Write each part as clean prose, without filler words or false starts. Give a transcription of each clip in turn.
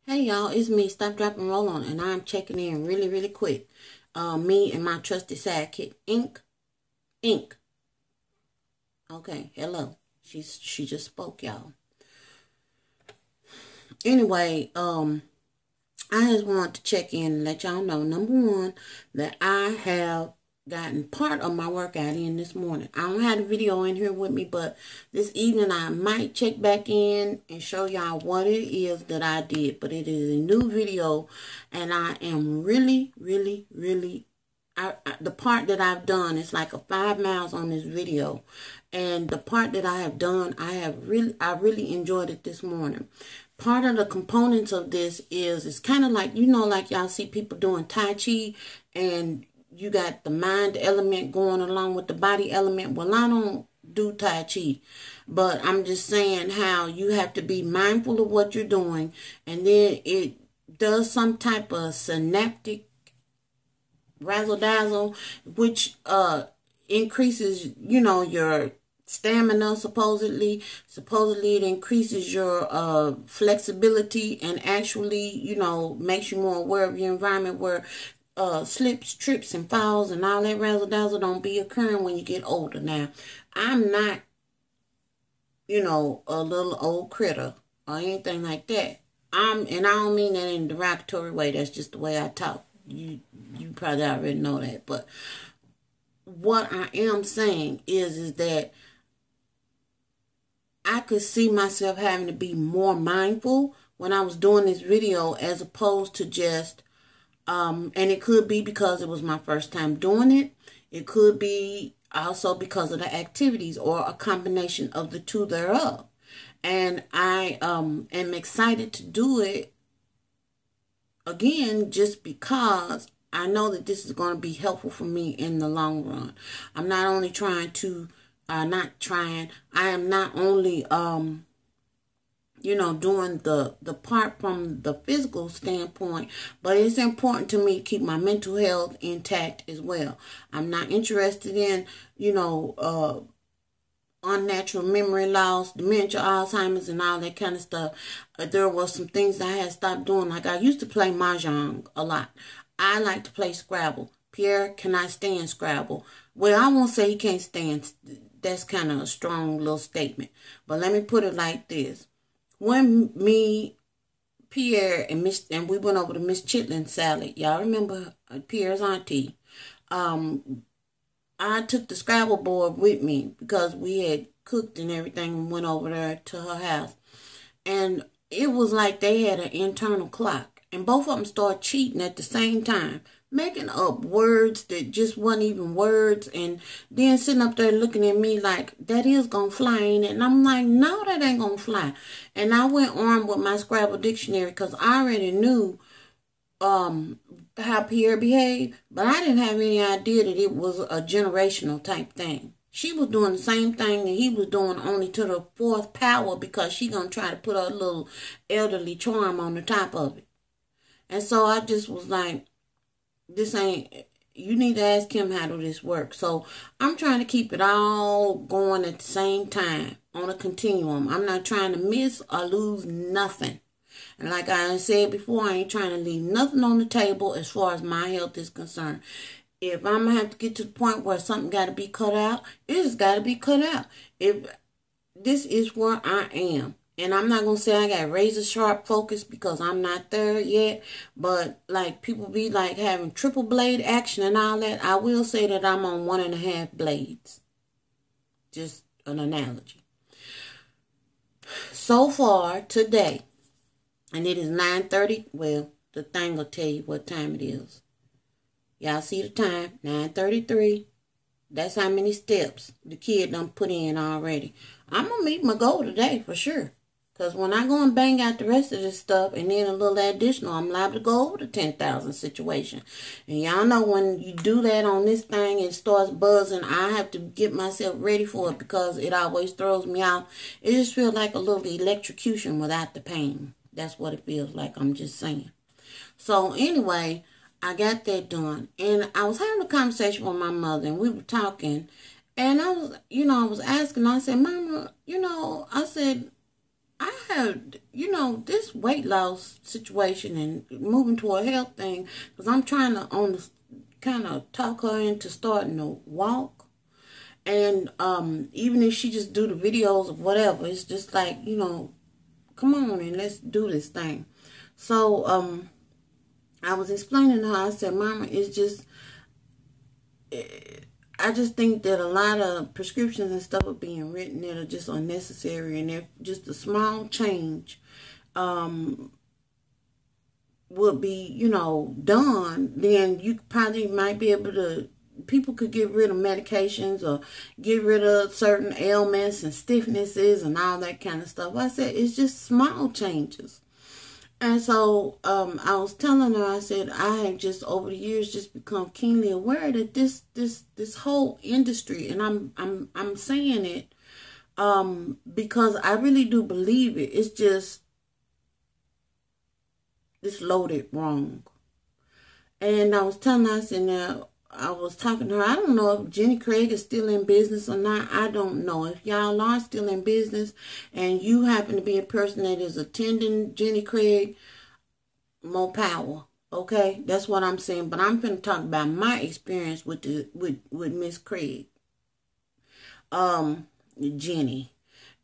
Hey y'all, it's me, Stop, Drop, and Roll On, and I'm checking in really quick. Me and my trusty sidekick, Ink. Okay, hello. She just spoke, y'all. Anyway, I just want to check in and let y'all know, number one, that I have gotten part of my workout in this morning. I don't have the video in here with me, but this evening I might check back in and show y'all what it is that I did. But it is a new video, and I am really the part that I've done is like a 5 miles on this video, and the part that I have done, I really enjoyed it this morning. Part of the components of this is it's kind of like, you know, like y'all see people doing Tai Chi, and you got the mind element going along with the body element. Well, I don't do Tai Chi, but I'm just saying how you have to be mindful of what you're doing, and then it does some type of synaptic razzle dazzle, which increases, you know, your stamina. Supposedly it increases your flexibility, and actually, you know, makes you more aware of your environment, where slips, trips, and falls and all that razzle dazzle don't be occurring when you get older. Now, I'm not, you know, a little old critter or anything like that. And I don't mean that in a derogatory way. That's just the way I talk. You probably already know that. But what I am saying is that I could see myself having to be more mindful when I was doing this video, as opposed to just and it could be because it was my first time doing it. It could be also because of the activities, or a combination of the two thereof. And I am excited to do it again, just because I know that this is going to be helpful for me in the long run. I'm not only trying to, I am not only, you know, doing the part from the physical standpoint, but it's important to me to keep my mental health intact as well. I'm not interested in, you know, unnatural memory loss, dementia, Alzheimer's, and all that kind of stuff. There was some things I had stopped doing. Like, I used to play Mahjong a lot. I like to play Scrabble. Pierre cannot stand Scrabble. Well, I won't say he can't stand. That's kind of a strong little statement. But let me put it like this. When me, Pierre, and we went over to Miss Chitlin salad. Y'all remember Pierre's auntie? I took the Scrabble board with me because we had cooked and everything and went over there to her house. And it was like they had an internal clock. And both of them started cheating at the same time, making up words that just wasn't even words. And then sitting up there looking at me like, that is going to fly, ain't it? And I'm like, no, that ain't going to fly. And I went armed with my Scrabble dictionary because I already knew how Pierre behaved, but I didn't have any idea that it was a generational type thing. She was doing the same thing that he was doing, only to the fourth power, because she gonna try to put a little elderly charm on the top of it. And so I just was like, this ain't, you need to ask him how do this work. So I'm trying to keep it all going at the same time on a continuum. I'm not trying to miss or lose nothing. And like I said before, I ain't trying to leave nothing on the table as far as my health is concerned. If I'm going to have to get to the point where something got to be cut out, it just got to be cut out. If this is where I am. And I'm not going to say I got razor sharp focus, because I'm not there yet. But like people be like having triple blade action and all that. I will say that I'm on 1.5 blades. Just an analogy. So far today, and it is 9:30. Well, the thing will tell you what time it is. Y'all see the time, 9:33. That's how many steps the kid done put in already. I'm going to meet my goal today for sure. Because when I go and bang out the rest of this stuff and then a little additional, I'm liable to go over the 10,000 situation. And y'all know when you do that on this thing, it starts buzzing. I have to get myself ready for it because it always throws me out. It just feels like a little electrocution without the pain. That's what it feels like. I'm just saying. So anyway, I got that done. And I was having a conversation with my mother, and we were talking. And I was, you know, I was asking, I said, Mama, you know, I said, I had, this weight loss situation and moving to a health thing, because I'm trying to kind of talk her into starting to walk. And even if she just do the videos or whatever, it's just like, come on and let's do this thing. So I was explaining to her, I said, Mama, it's just, I just think that a lot of prescriptions and stuff are being written that are just unnecessary, and if just a small change would be, done, then you probably might be able to, people could get rid of medications or get rid of certain ailments and stiffnesses and all that kind of stuff. I said, it's just small changes. And so I was telling her, I said, I have just over the years just become keenly aware that this whole industry, and I'm saying it because I really do believe it. It's loaded wrong. And I was telling her, I said, now, I was talking to her, I don't know if Jenny Craig is still in business or not. I don't know. If y'all are still in business and you happen to be a person that is attending Jenny Craig, more power. Okay? That's what I'm saying. But I'm going to talk about my experience with Miss Craig. Jenny.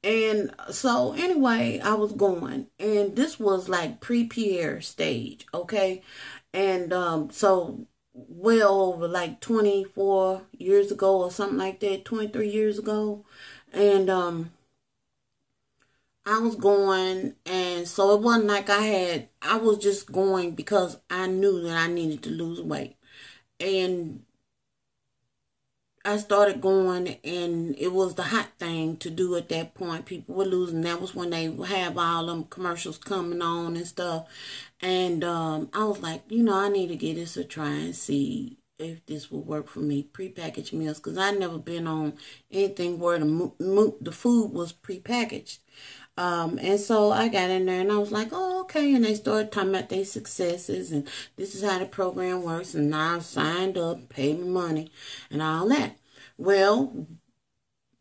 And so anyway, I was going, and this was like pre-Pierre stage. Okay? And so well over like 24 years ago or something like that, 23 years ago. And I was going, and so it wasn't like I was just going because I knew that I needed to lose weight. And I started going, and it was the hot thing to do at that point. People were losing. That was when they have all them commercials coming on and stuff. And I was like, I need to give this a try and see if this will work for me. Prepackaged meals, because I'd never been on anything where the food was prepackaged. And so I got in there, and I was like, oh, okay. And they started talking about their successes, and this is how the program works. And I signed up, paid me money, and all that. Well,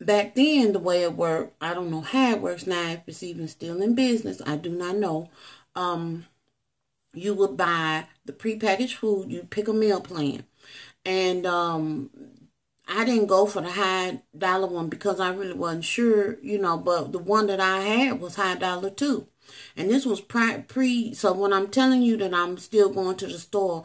back then, the way it worked, I don't know how it works now. If it's even still in business, I do not know. You would buy the prepackaged food. You pick a meal plan. And I didn't go for the high dollar one because I really wasn't sure, but the one that I had was high dollar too. And this was so when I'm telling you that I'm still going to the store,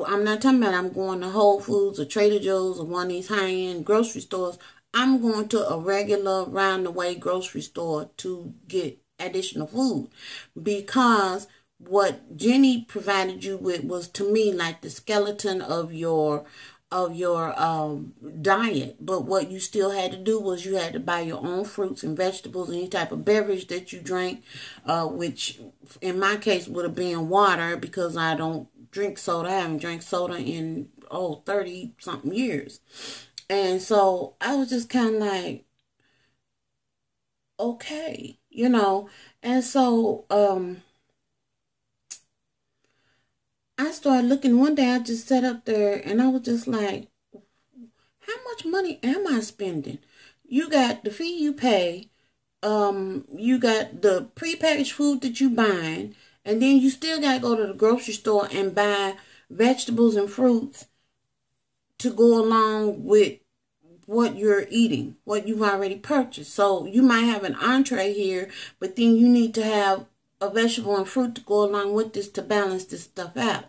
I'm not talking about I'm going to Whole Foods or Trader Joe's or one of these high-end grocery stores. I'm going to a regular round-the-way grocery store to get additional food, because what Jenny provided you with was, to me, like the skeleton of your diet. But what you still had to do was you had to buy your own fruits and vegetables, any type of beverage that you drank, which in my case would have been water, because I don't drink soda. I haven't drank soda in 30 something years. And so I was just kind of like, okay, and so I started looking. One day I just sat up there and I was just like, how much money am I spending? You got the fee you pay, you got the prepackaged food that you buying, and then you still got to go to the grocery store and buy vegetables and fruits to go along with what you're eating, what you've already purchased. So you might have an entree here, but then you need to have a vegetable and fruit to go along with this to balance this stuff out.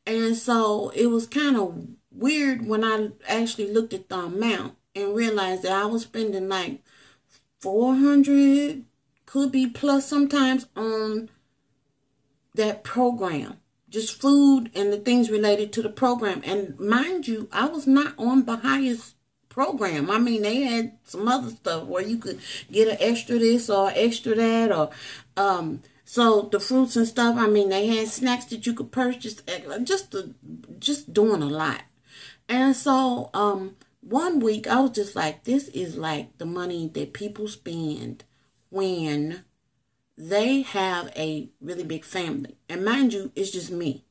And so it was kind of weird when I actually looked at the amount and realized that I was spending like $400, could be plus sometimes, on that program. Just food and the things related to the program. And mind you, I was not on the highest program. I mean, they had some other stuff where you could get an extra this or extra that, or so the fruits and stuff, I mean, they had snacks that you could purchase, just doing a lot. And so one week I was just like, this is like the money that people spend when they have a really big family. And mind you, it's just me.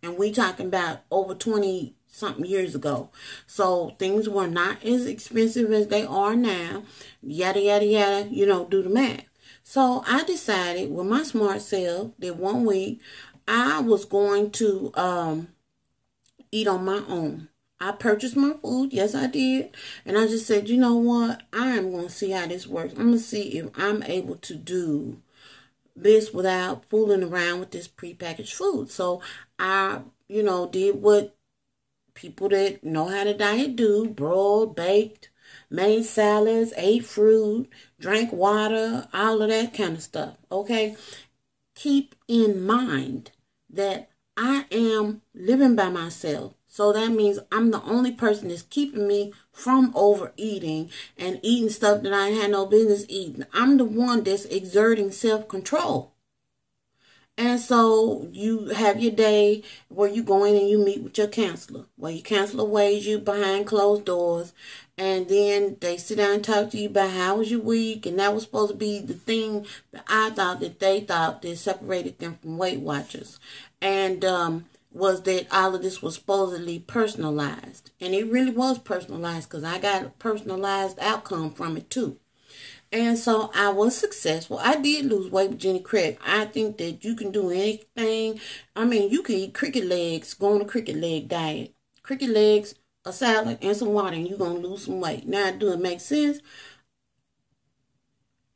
And we talking about over 20 something years ago. So things were not as expensive as they are now. Yada, yada, yada, do the math. So I decided with my smart self that one week I was going to eat on my own. I purchased my food. Yes, I did. And I just said, you know what? I am going to see how this works. I'm going to see if I'm able to do this without fooling around with this prepackaged food. So I, did what people that know how to diet do: broiled, baked, made salads, ate fruit, drank water, all of that kind of stuff. Okay? Keep in mind that I am living by myself. So that means I'm the only person that's keeping me from overeating and eating stuff that I had no business eating. I'm the one that's exerting self-control. And so you have your day where you go in and you meet with your counselor. Well, your counselor weighs you behind closed doors. And then they sit down and talk to you about how was your week. And that was supposed to be the thing that I thought that they thought that separated them from Weight Watchers. And was that all of this was supposedly personalized. And it really was personalized because I got a personalized outcome from it too. And so I was successful. I did lose weight with Jenny Craig. I think that you can do anything. I mean, you can eat cricket legs, go on a cricket leg diet. Cricket legs, a salad, and some water, and you're going to lose some weight. Now, do it make sense?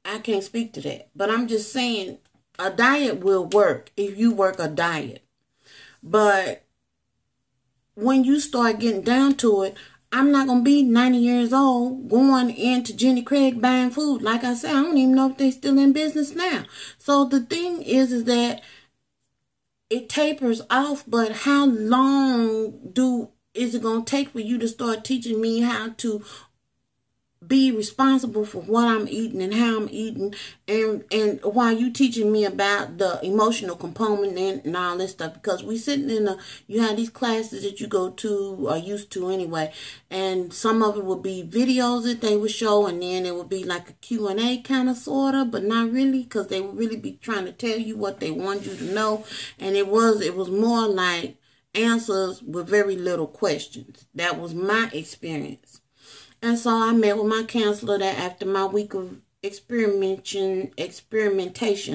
I can't speak to that. But I'm just saying a diet will work if you work a diet. But when you start getting down to it, I'm not going to be 90 years old going into Jenny Craig buying food. Like I said, I don't even know if they're still in business now. So the thing is that it tapers off, but how long is it going to take for you to start teaching me how to be responsible for what I'm eating and how I'm eating, and while you teaching me about the emotional component and all this stuff? Because we sitting you have these classes that you go to or used to anyway, and some of it would be videos that they would show, and then it would be like a Q&A kind of sort of, but not really, because they would really be trying to tell you what they want you to know, and it was more like answers with very little questions. That was my experience. And so I met with my counselor that after my week of experimentation,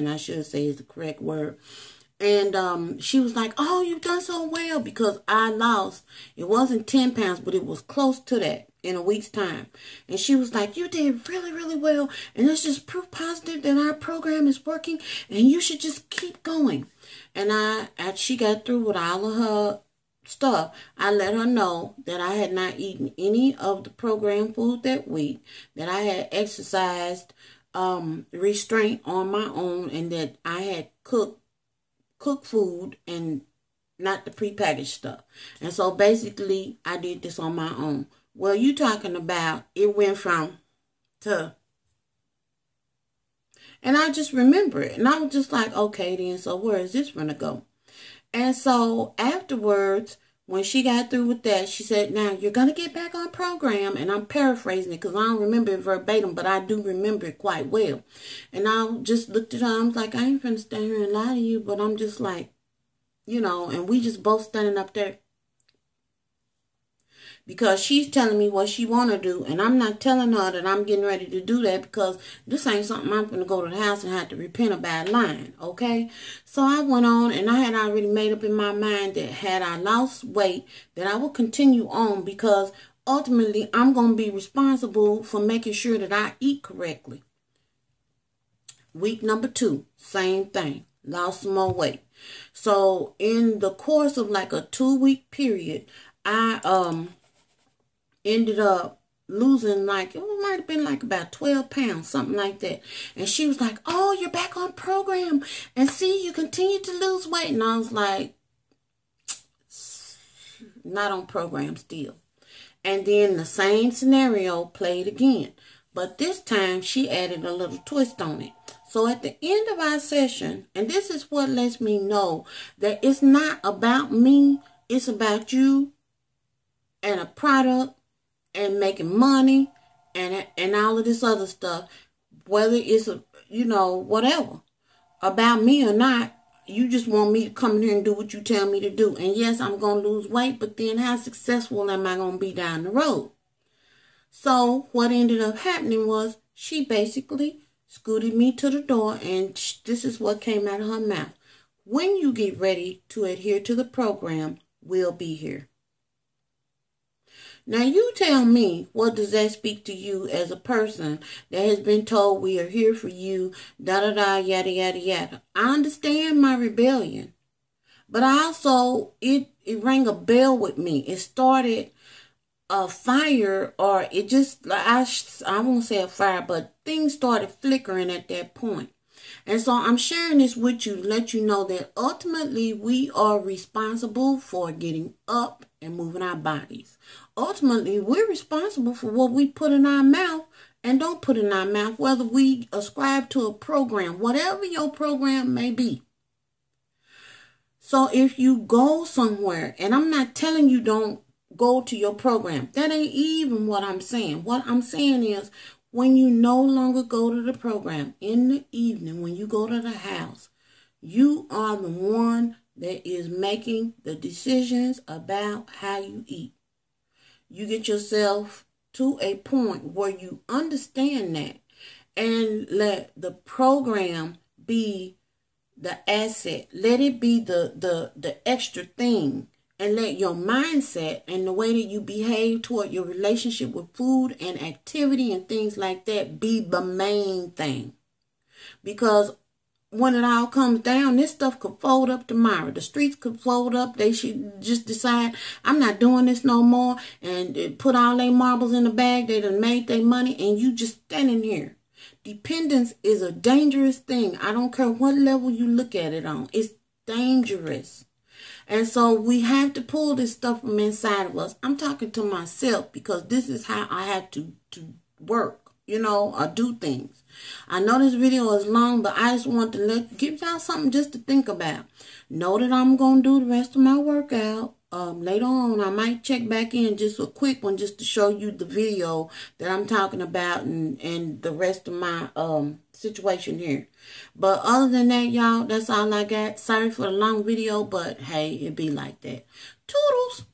I should say is the correct word. And she was like, oh, you've done so well, because I lost, it wasn't 10 pounds, but it was close to that in a week's time. And she was like, you did really, really well. And it's just proof positive that our program is working and you should just keep going. And after she got through with all of her stuff, I let her know that I had not eaten any of the program food that week, that I had exercised restraint on my own, and that I had cooked food and not the prepackaged stuff. And so basically I did this on my own. Well, you talking about it went from to, and I just remember it, and I was just like, okay then, so where is this gonna go? And so afterwards, when she got through with that, she said, now you're going to get back on program. And I'm paraphrasing it because I don't remember it verbatim, but I do remember it quite well. And I just looked at her. I was like, I ain't finna stand here and lie to you, but I'm just like, and we just both standing up there. Because she's telling me what she want to do, and I'm not telling her that I'm getting ready to do that, because this ain't something I'm going to go to the house and have to repent about lying, okay? So I went on, and I had already made up in my mind that had I lost weight, that I would continue on, because ultimately I'm going to be responsible for making sure that I eat correctly. Week number 2, same thing, lost some more weight. So in the course of like a 2-week period, I ended up losing, like, it might have been like about 12 pounds, something like that. And she was like, oh, you're back on program, and see, you continue to lose weight. And I was like, not on program still. And then the same scenario played again, but this time she added a little twist on it. So at the end of our session, and this is what lets me know that it's not about me, it's about you and a product and making money and all of this other stuff, whether it's whatever, about me or not. You just want me to come in here and do what you tell me to do. And yes, I'm going to lose weight, but then how successful am I going to be down the road? So what ended up happening was she basically scooted me to the door, and this is what came out of her mouth. When you get ready to adhere to the program, we'll be here. Now you tell me, what does that speak to you as a person that has been told we are here for you, da-da-da, yada, yada, yada. I understand my rebellion, but also it rang a bell with me. It started a fire, or it just, I won't say a fire, but things started flickering at that point. And so I'm sharing this with you to let you know that ultimately we are responsible for getting up and moving our bodies. Ultimately, we're responsible for what we put in our mouth and don't put in our mouth, whether we ascribe to a program, whatever your program may be. So if you go somewhere, and I'm not telling you don't go to your program. That ain't even what I'm saying. What I'm saying is, when you no longer go to the program in the evening, when you go to the house, you are the one that is making the decisions about how you eat. You get yourself to a point where you understand that, and let the program be the asset. Let it be the extra thing. And let your mindset and the way that you behave toward your relationship with food and activity and things like that be the main thing. Because when it all comes down, this stuff could fold up tomorrow. The streets could fold up. They should just decide, I'm not doing this no more, and put all their marbles in the bag. They done made their money, and you just standing here. Dependence is a dangerous thing. I don't care what level you look at it on. It's dangerous. And so we have to pull this stuff from inside of us. I'm talking to myself because this is how I have to work, or do things. I know this video is long, but I just want to give y'all something just to think about. Know that I'm going to do the rest of my workout. Later on, I might check back in, just a quick one, just to show you the video that I'm talking about and the rest of my situation here. But other than that, y'all, that's all I got. Sorry for the long video, but hey, it be like that. Toodles!